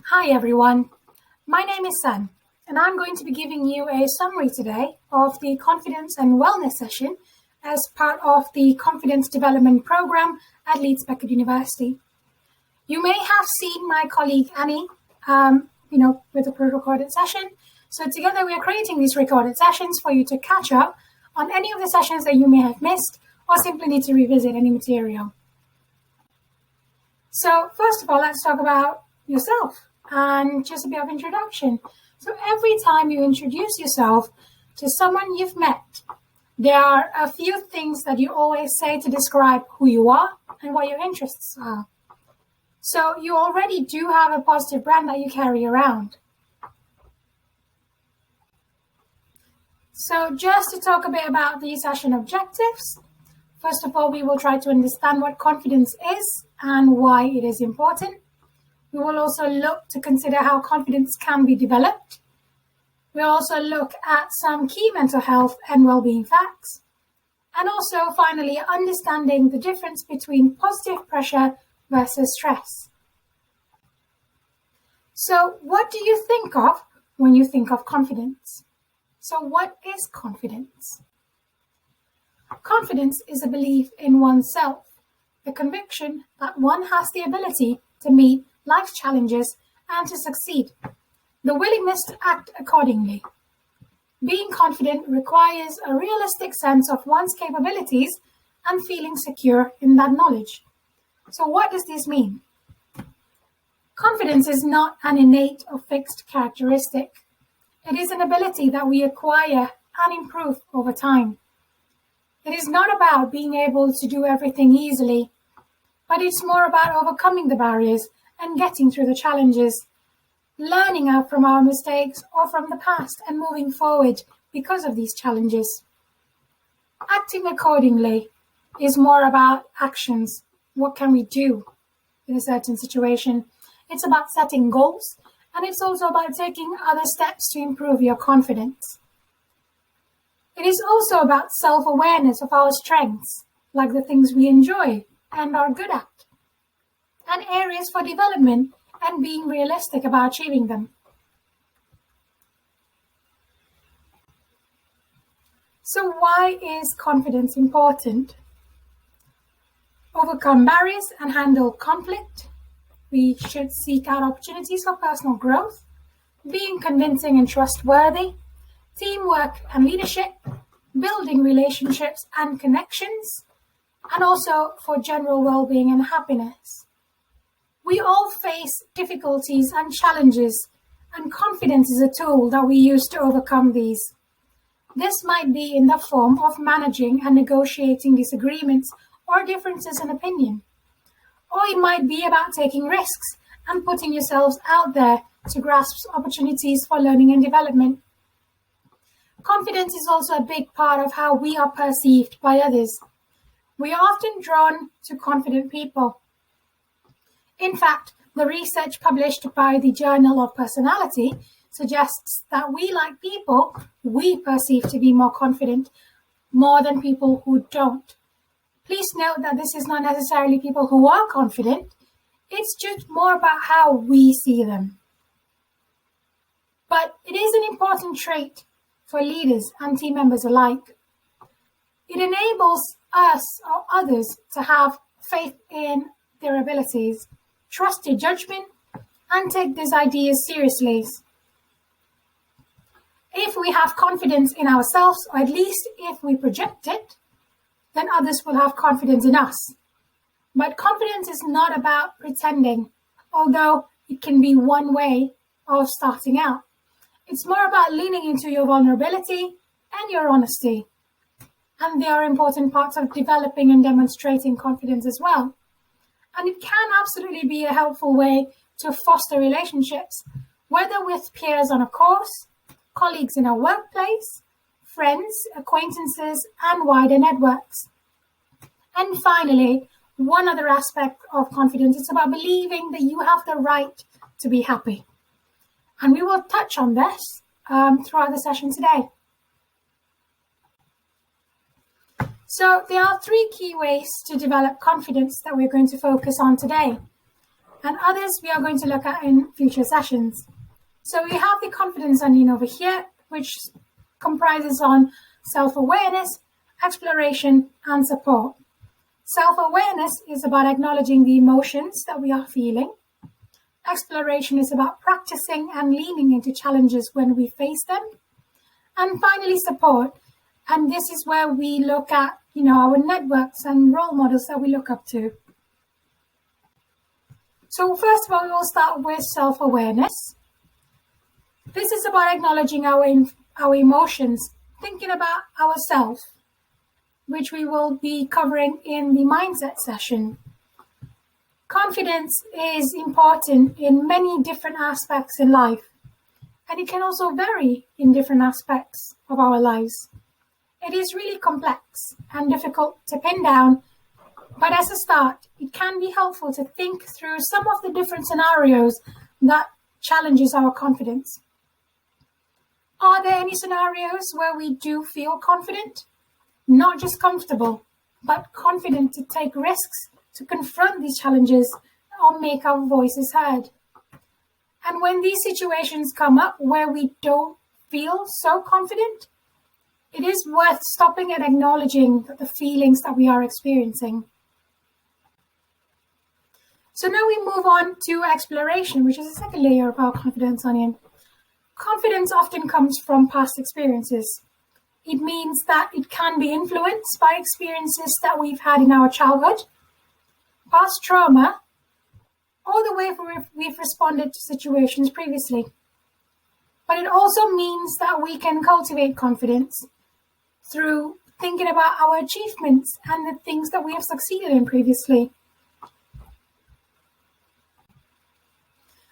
Hi everyone, my name is Sun, and I'm going to be giving you a summary today of the Confidence and Wellness session as part of the Confidence Development Program at Leeds Beckett University. You may have seen my colleague Annie, with a pre-recorded session. So together we are creating these recorded sessions for you to catch up on any of the sessions that you may have missed or simply need to revisit any material. So first of all, let's talk about yourself and just a bit of introduction. So every time you introduce yourself to someone you've met, there are a few things that you always say to describe who you are and what your interests are. So you already do have a positive brand that you carry around. So just to talk a bit about the session objectives, first of all, we will try to understand what confidence is and why it is important. We will also look to consider how confidence can be developed. We'll also look at some key mental health and well-being facts. And also, finally, understanding the difference between positive pressure versus stress. So, what do you think of when you think of confidence? So, what is confidence? Confidence is a belief in oneself, the conviction that one has the ability to meet life's challenges and to succeed, the willingness to act accordingly. Being confident requires a realistic sense of one's capabilities and feeling secure in that knowledge. So what does this mean? Confidence is not an innate or fixed characteristic. It is an ability that we acquire and improve over time. It is not about being able to do everything easily, but it's more about overcoming the barriers and getting through the challenges, learning out from our mistakes or from the past and moving forward because of these challenges. Acting accordingly is more about actions. What can we do in a certain situation? It's about setting goals, and it's also about taking other steps to improve your confidence. It is also about self-awareness of our strengths, like the things we enjoy and are good at, and areas for development and being realistic about achieving them. So why is confidence important? Overcome barriers and handle conflict. We should seek out opportunities for personal growth, being convincing and trustworthy, teamwork and leadership, building relationships and connections, and also for general well-being and happiness. We all face difficulties and challenges, and confidence is a tool that we use to overcome these. This might be in the form of managing and negotiating disagreements or differences in opinion. Or it might be about taking risks and putting yourselves out there to grasp opportunities for learning and development. Confidence is also a big part of how we are perceived by others. We are often drawn to confident people. In fact, the research published by the Journal of Personality suggests that we like people we perceive to be more confident, more than people who don't. Please note that this is not necessarily people who are confident, it's just more about how we see them. But it is an important trait for leaders and team members alike. It enables us or others to have faith in their abilities, trust their judgment, and take these ideas seriously. If we have confidence in ourselves, or at least if we project it, then others will have confidence in us. But confidence is not about pretending, although it can be one way of starting out. It's more about leaning into your vulnerability and your honesty. And they are important parts of developing and demonstrating confidence as well. And it can absolutely be a helpful way to foster relationships, whether with peers on a course, colleagues in a workplace, friends, acquaintances, and wider networks. And finally, one other aspect of confidence is about believing that you have the right to be happy. And we will touch on this throughout the session today. So there are three key ways to develop confidence that we're going to focus on today. and others we are going to look at in future sessions. So we have the confidence onion over here, which comprises on self-awareness, exploration, and support. Self-awareness is about acknowledging the emotions that we are feeling. Exploration is about practicing and leaning into challenges when we face them. And finally, support. And this is where we look at, our networks and role models that we look up to. So first of all, we will start with self-awareness. This is about acknowledging our emotions, thinking about ourselves, which we will be covering in the mindset session. Confidence is important in many different aspects in life, and it can also vary in different aspects of our lives. It is really complex and difficult to pin down, but as a start, it can be helpful to think through some of the different scenarios that challenges our confidence. Are there any scenarios where we do feel confident? Not just comfortable, but confident to take risks, to confront these challenges, or make our voices heard. And when these situations come up where we don't feel so confident, it is worth stopping and acknowledging the feelings that we are experiencing. So now we move on to exploration, which is the second layer of our confidence onion. Confidence often comes from past experiences. It means that it can be influenced by experiences that we've had in our childhood, past trauma, or the way we've responded to situations previously. But it also means that we can cultivate confidence through thinking about our achievements and the things that we have succeeded in previously.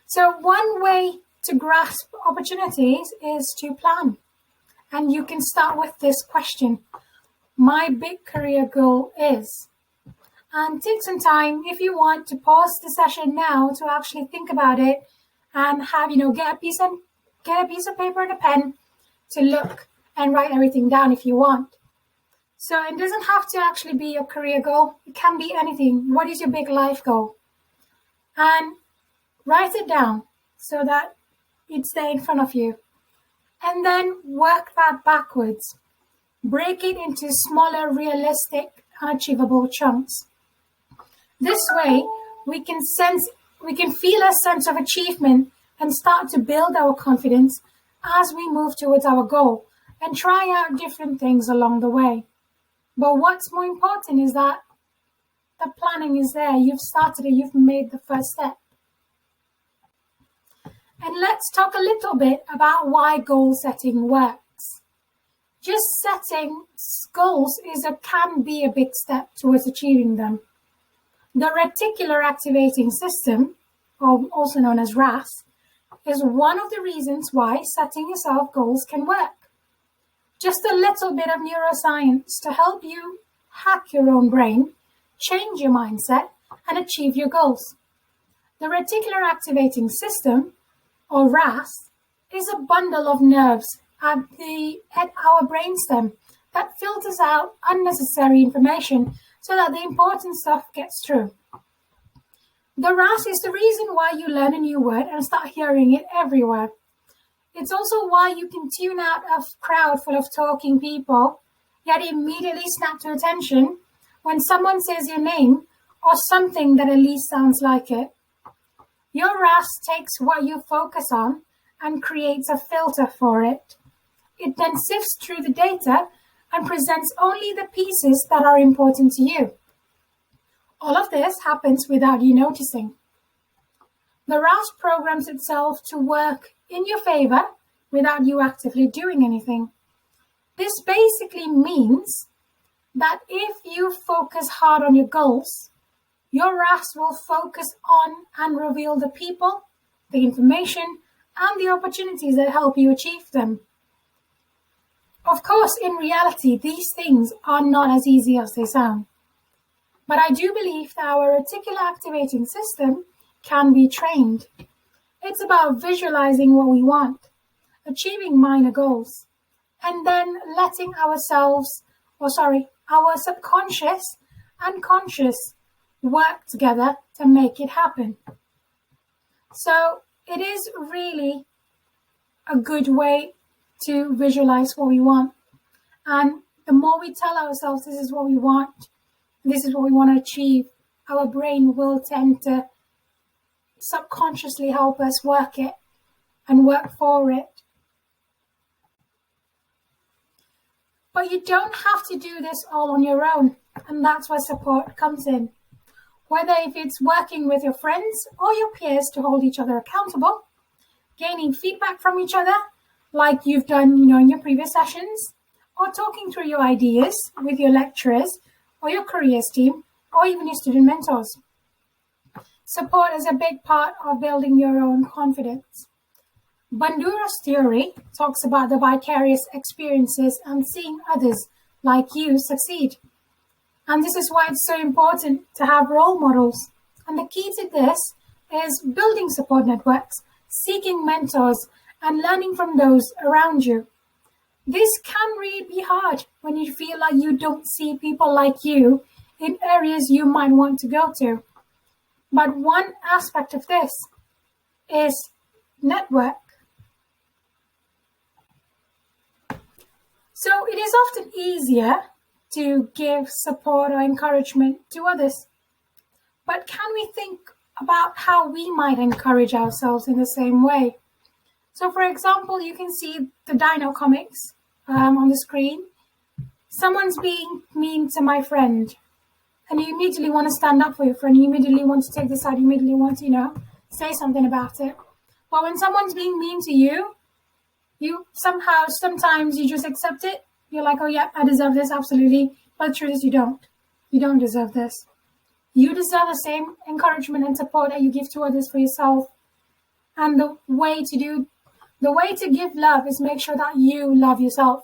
So one way to grasp opportunities is to plan. And you can start with this question: my big career goal is. And take some time, if you want, to pause the session now to actually think about it and have, get a piece of paper and a pen to look and write everything down if you want. So it doesn't have to actually be your career goal. It can be anything. What is your big life goal? And write it down so that it's there in front of you. And then work that backwards. Break it into smaller, realistic, and achievable chunks. This way, we can feel a sense of achievement and start to build our confidence as we move towards our goal and try out different things along the way. But what's more important is that the planning is there. You've started it. You've made the first step. And let's talk a little bit about why goal setting works. Just setting goals can be a big step towards achieving them. The reticular activating system, or also known as RAS, is one of the reasons why setting yourself goals can work. Just a little bit of neuroscience to help you hack your own brain, change your mindset, and achieve your goals. The reticular activating system, or RAS, is a bundle of nerves at our brainstem that filters out unnecessary information so that the important stuff gets through. The RAS is the reason why you learn a new word and start hearing it everywhere. It's also why you can tune out a crowd full of talking people, yet immediately snap to attention when someone says your name or something that at least sounds like it. Your RAS takes what you focus on and creates a filter for it. It then sifts through the data and presents only the pieces that are important to you. All of this happens without you noticing. The RAS programs itself to work in your favor without you actively doing anything. This basically means that if you focus hard on your goals, your RAS will focus on and reveal the people, the information, and the opportunities that help you achieve them. Of course, in reality, these things are not as easy as they sound. But I do believe that our reticular activating system can be trained. It's about visualizing what we want, achieving minor goals, and then letting our subconscious and conscious work together to make it happen. So it is really a good way to visualize what we want. And the more we tell ourselves this is what we want, this is what we want to achieve, our brain will tend to subconsciously help us work it and work for it. But you don't have to do this all on your own, and that's where support comes in. Whether if it's working with your friends or your peers to hold each other accountable, gaining feedback from each other, like you've done, in your previous sessions, or talking through your ideas with your lecturers or your careers team, or even your student mentors. Support is a big part of building your own confidence. Bandura's theory talks about the vicarious experiences and seeing others like you succeed. And this is why it's so important to have role models. And the key to this is building support networks, seeking mentors, and learning from those around you. This can really be hard when you feel like you don't see people like you in areas you might want to go to. But one aspect of this is network. So it is often easier to give support or encouragement to others. But can we think about how we might encourage ourselves in the same way? So for example, you can see the Dino comics on the screen. Someone's being mean to my friend, and you immediately want to stand up for your friend. You immediately want to take the side. You immediately want to, say something about it. But when someone's being mean to you, sometimes you just accept it. You're like, oh yeah, I deserve this, absolutely. But the truth is you don't. You don't deserve this. You deserve the same encouragement and support that you give to others for yourself. And the way to give love is make sure that you love yourself.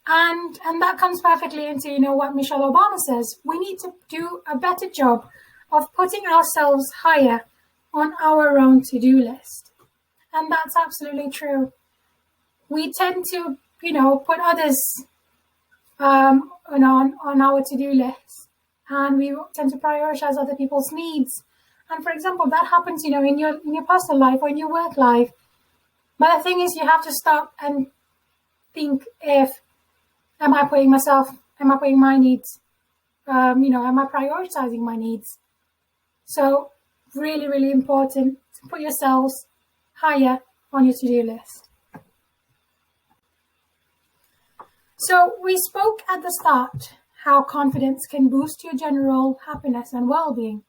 And that comes perfectly into, what Michelle Obama says. We need to do a better job of putting ourselves higher on our own to-do list. And that's absolutely true. We tend to, put others on our to-do list, and we tend to prioritize other people's needs. And for example, that happens, in your personal life or in your work life. But the thing is, you have to stop and think am I putting my needs? Am I prioritizing my needs? So really, really important to put yourselves higher on your to-do list. So we spoke at the start how confidence can boost your general happiness and well-being.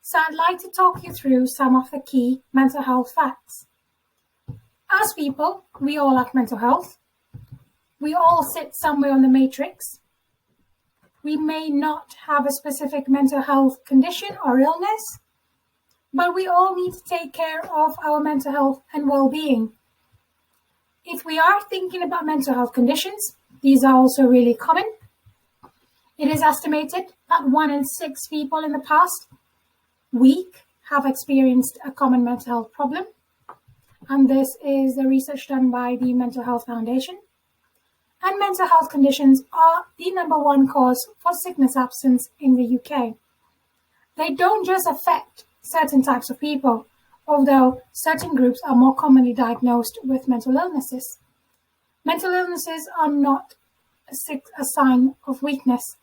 So I'd like to talk you through some of the key mental health facts. As people, we all have mental health. We all sit somewhere on the matrix. We may not have a specific mental health condition or illness, but we all need to take care of our mental health and well-being. If we are thinking about mental health conditions, these are also really common. It is estimated that 1 in 6 people in the past week have experienced a common mental health problem. And this is the research done by the Mental Health Foundation. And mental health conditions are the number 1 cause for sickness absence in the UK. They don't just affect certain types of people, although certain groups are more commonly diagnosed with mental illnesses. Mental illnesses are not a sign of weakness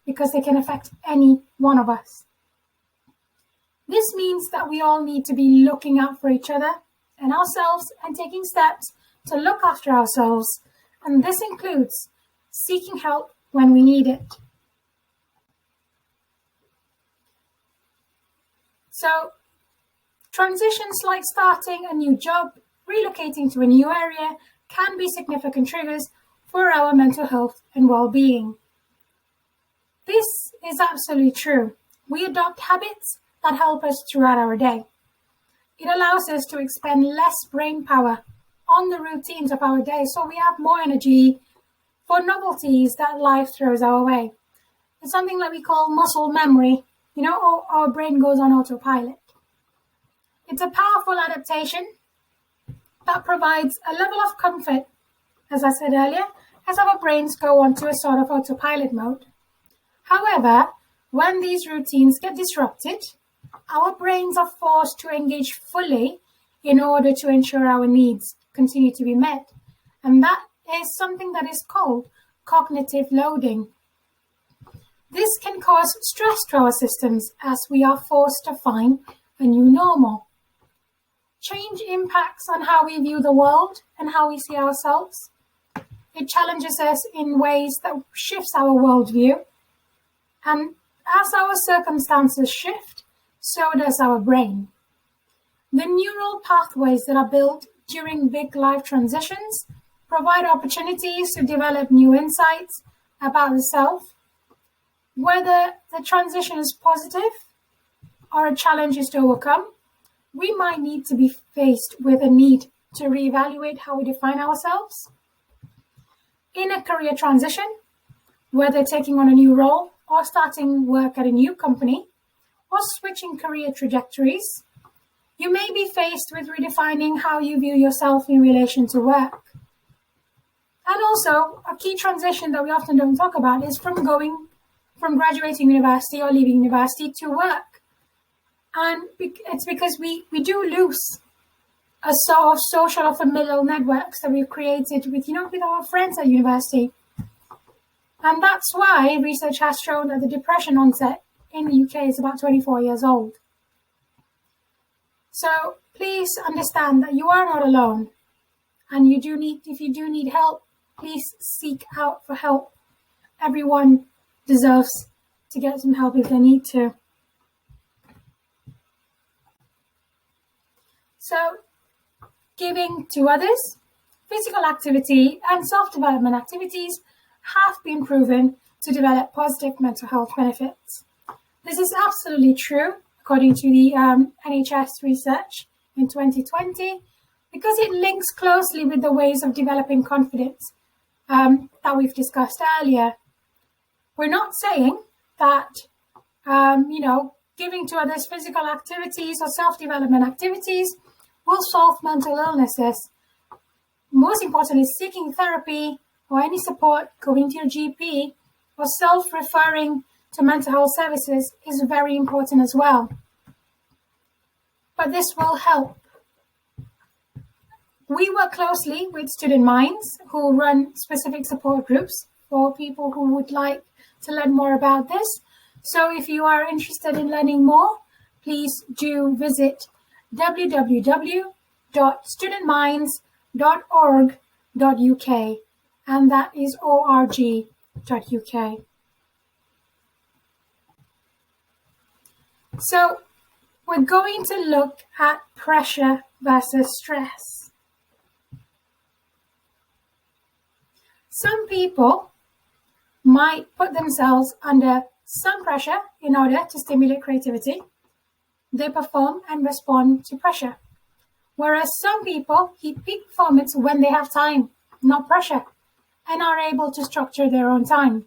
because they can affect any one of us. This means that we all need to be looking out for each other and ourselves and taking steps to look after ourselves, and this includes seeking help when we need it. So, transitions like starting a new job, relocating to a new area can be significant triggers for our mental health and well-being. This is absolutely true. We adopt habits that help us throughout our day. It allows us to expend less brain power on the routines of our day, so we have more energy for novelties that life throws our way. It's something that we call muscle memory. Our brain goes on autopilot. It's a powerful adaptation that provides a level of comfort, as I said earlier, as our brains go onto a sort of autopilot mode. However, When these routines get disrupted, our brains are forced to engage fully in order to ensure our needs continue to be met. And that is something that is called cognitive loading. This can cause stress to our systems as we are forced to find a new normal. Change impacts on how we view the world and how we see ourselves. It challenges us in ways that shifts our worldview. And as our circumstances shift, so does our brain. The neural pathways that are built during big life transitions provide opportunities to develop new insights about the self. Whether the transition is positive or a challenge is to overcome, we might need to be faced with a need to reevaluate how we define ourselves. In a career transition, whether taking on a new role or starting work at a new company or switching career trajectories, you may be faced with redefining how you view yourself in relation to work. And also, a key transition that we often don't talk about is from graduating university or leaving university to work. And it's because we do lose a sort of social or familial networks that we've created with our friends at university. And that's why research has shown that the depression onset in the UK is about 24 years old. So please understand that you are not alone. And if you do need help, please seek out for help. Everyone deserves to get some help if they need to. So, giving to others, physical activity and self-development activities have been proven to develop positive mental health benefits. This is absolutely true, according to the NHS research in 2020, because it links closely with the ways of developing confidence that we've discussed earlier. We're not saying that, giving to others physical activities or self-development activities will solve mental illnesses. Most importantly, seeking therapy or any support, going to your GP or self-referring to mental health services is very important as well. But this will help. We work closely with Student Minds, who run specific support groups for people who would like to learn more about this. So if you are interested in learning more, please do visit www.studentminds.org.uk, and that is org.uk. So we're going to look at pressure versus stress. Some people might put themselves under some pressure in order to stimulate creativity. They perform and respond to pressure. Whereas some people hit peak performance when they have time, not pressure, and are able to structure their own time.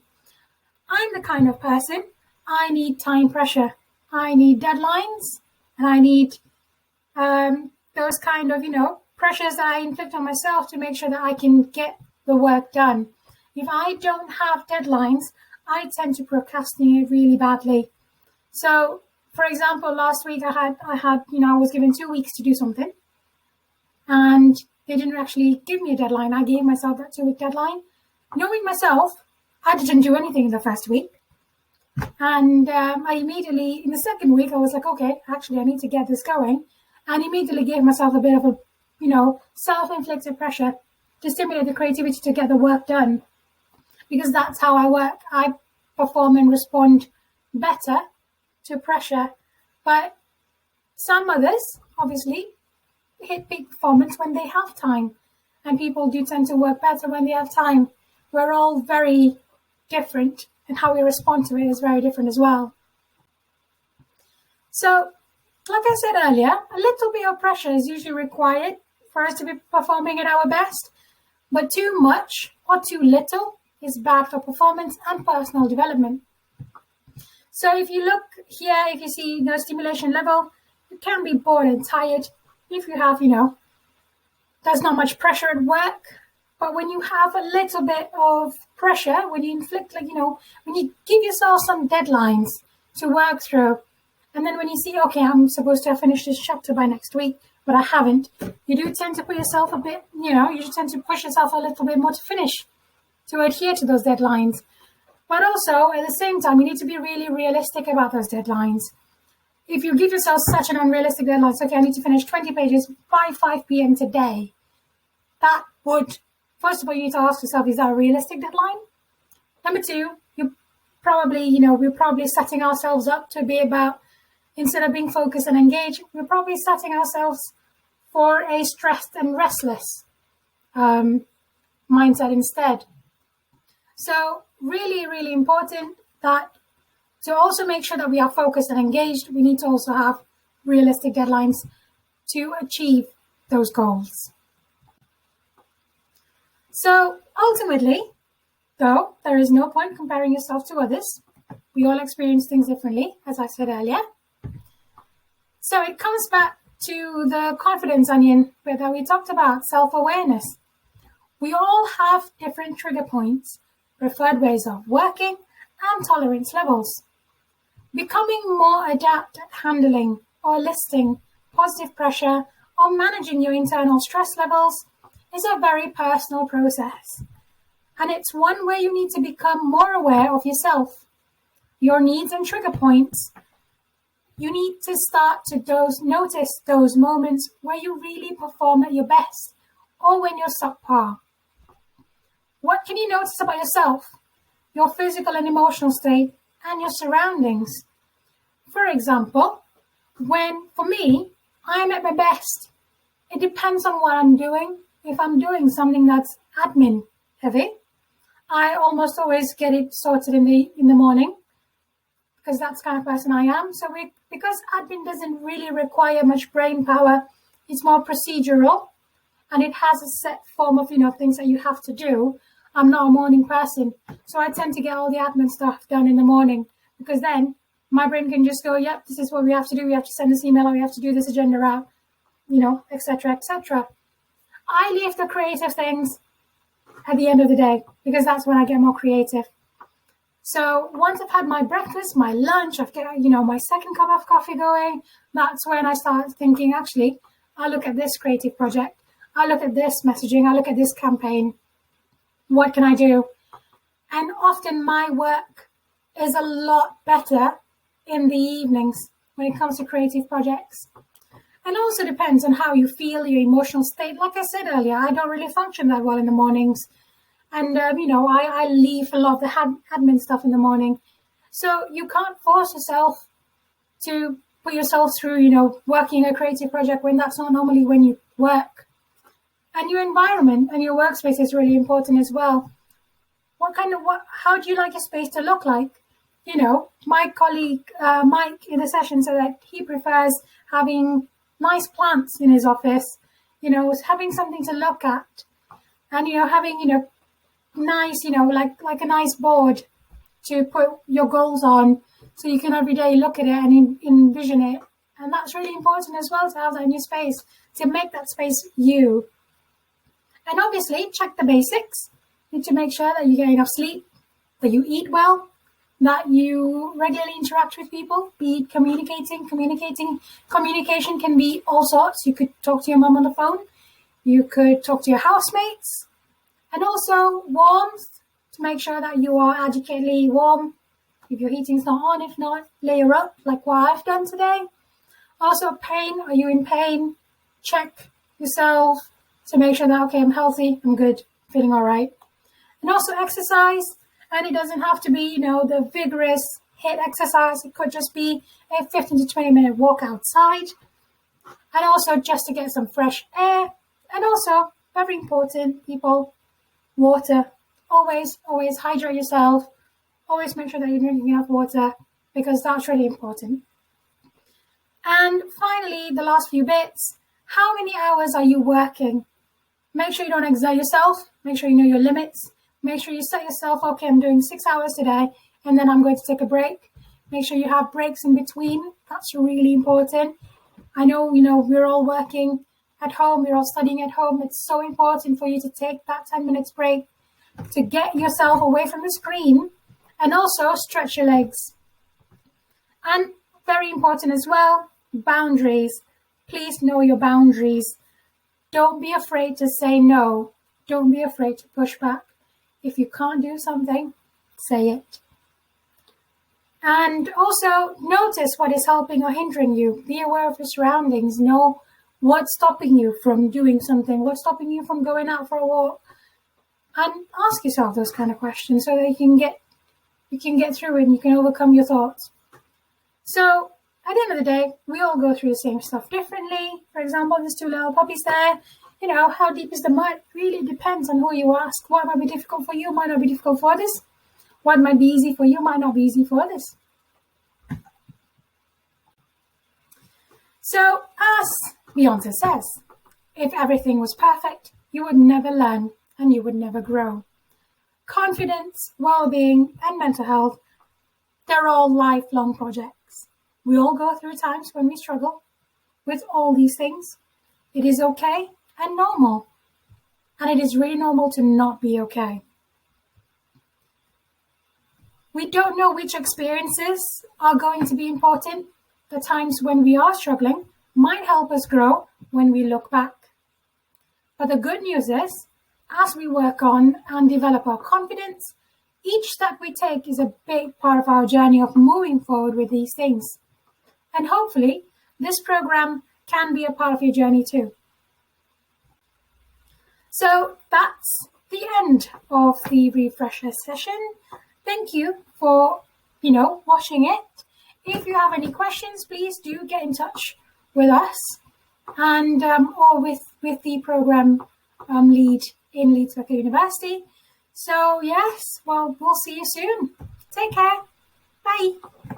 I'm the kind of person, I need time pressure. I need deadlines, and I need those kind of, pressures that I inflict on myself to make sure that I can get the work done. If I don't have deadlines, I tend to procrastinate really badly. So, for example, last week I was given 2 weeks to do something, and they didn't actually give me a deadline. I gave myself that 2-week deadline. Knowing myself, I didn't do anything in the first week. And I immediately, in the second week, I was like, okay, actually, I need to get this going. And immediately gave myself a bit of a, self-inflicted pressure to stimulate the creativity to get the work done. Because that's how I work. I perform and respond better to pressure. But some others, obviously, hit peak performance when they have time. And people do tend to work better when they have time. We're all very different, and how we respond to it is very different as well. So, like I said earlier, a little bit of pressure is usually required for us to be performing at our best, but too much or too little is bad for performance and personal development. So if you look here, if you see the stimulation level, you can be bored and tired if you have, there's not much pressure at work. But when you have a little bit of pressure, when you inflict, when you give yourself some deadlines, to work through. And then when you see, okay, I'm supposed to have finished this chapter by next week, but I haven't, you do tend to put yourself a bit, you tend to push yourself a little bit more to finish, to adhere to those deadlines. But also, at the same time, you need to be really realistic about those deadlines. If you give yourself such an unrealistic deadline, so, okay, I need to finish 20 pages by 5 p.m. today, that would, first of all, you need to ask yourself, is that a realistic deadline? Number two, we're probably setting ourselves up to be about, instead of being focused and engaged, we're probably setting ourselves for a stressed and restless mindset instead. So really, really important that to also make sure that we are focused and engaged, we need to also have realistic deadlines to achieve those goals. So ultimately, though, there is no point comparing yourself to others. We all experience things differently, as I said earlier. So it comes back to the confidence onion that we talked about, self-awareness. We all have different trigger points, preferred ways of working, and tolerance levels. Becoming more adept at handling or listing positive pressure or managing your internal stress levels is a very personal process. And it's one where you need to become more aware of yourself, your needs and trigger points. You need to start to notice those moments where you really perform at your best or when you're subpar. What can you notice about yourself, your physical and emotional state, and your surroundings? For example, for me, I'm at my best. It depends on what I'm doing. If I'm doing something that's admin heavy, I almost always get it sorted in the morning, because that's the kind of person I am. So because admin doesn't really require much brain power, it's more procedural, and it has a set form of things that you have to do. I'm not a morning person, so I tend to get all the admin stuff done in the morning, because then my brain can just go, yep, this is what we have to do. We have to send this email, or we have to do this agenda out, etc., etc. I leave the creative things at the end of the day, because that's when I get more creative. So once I've had my breakfast, my lunch, I've got, my second cup of coffee going, that's when I start thinking, actually, I'll look at this creative project. I'll look at this messaging. I'll look at this campaign. What can I do? And often my work is a lot better in the evenings when it comes to creative projects. And also depends on how you feel, your emotional state. Like I said earlier, I don't really function that well in the mornings. And, I leave a lot of the admin stuff in the morning. So you can't force yourself to put yourself through, working a creative project when that's not normally when you work. And your environment and your workspace is really important as well. How do you like your space to look like? My colleague, Mike, in the session said that he prefers having nice plants in his office, having something to look at, and, having, nice, like a nice board to put your goals on, so you can every day look at it and envision it. And that's really important as well, to have that in your space, to make that space you. And obviously, check the basics. You need to make sure that you get enough sleep, that you eat well, that you regularly interact with people, be it communicating. Communication can be all sorts. You could talk to your mum on the phone. You could talk to your housemates. And also warmth, to make sure that you are adequately warm. If your heating's not on, if not, layer up, like what I've done today. Also pain, are you in pain? Check yourself to make sure that, okay, I'm healthy, I'm good, feeling all right. And also exercise, and it doesn't have to be, the vigorous HIIT exercise. It could just be a 15 to 20 minute walk outside. And also just to get some fresh air. And also, very important, people, water. Always hydrate yourself. Always make sure that you're drinking enough water, because that's really important. And finally, the last few bits, how many hours are you working? Make sure you don't exert yourself. Make sure you know your limits. Make sure you set yourself, okay, I'm doing 6 hours today, and then I'm going to take a break. Make sure you have breaks in between. That's really important. I know, we're all working at home. We're all studying at home. It's so important for you to take that 10 minutes break to get yourself away from the screen and also stretch your legs. And very important as well, boundaries. Please know your boundaries. Don't be afraid to say no. Don't be afraid to push back. If you can't do something, say it. And also notice what is helping or hindering you. Be aware of your surroundings. Know what's stopping you from doing something, what's stopping you from going out for a walk. And ask yourself those kind of questions so that you can get through it and you can overcome your thoughts. So at the end of the day, we all go through the same stuff differently. For example, there's two little puppies there. How deep is the mud really depends on who you ask. What might be difficult for you might not be difficult for others. What might be easy for you might not be easy for others. So, as Beyonce says, if everything was perfect, you would never learn and you would never grow. Confidence, well-being, and mental health, they're all lifelong projects. We all go through times when we struggle with all these things. It is okay and normal. And it is really normal to not be okay. We don't know which experiences are going to be important. The times when we are struggling might help us grow when we look back. But the good news is, as we work on and develop our confidence, each step we take is a big part of our journey of moving forward with these things. And hopefully, this program can be a part of your journey too. So that's the end of the refresher session. Thank you for, watching it. If you have any questions, please do get in touch with us and or with the program lead in Leeds Becker University. So yes, well, we'll see you soon. Take care. Bye.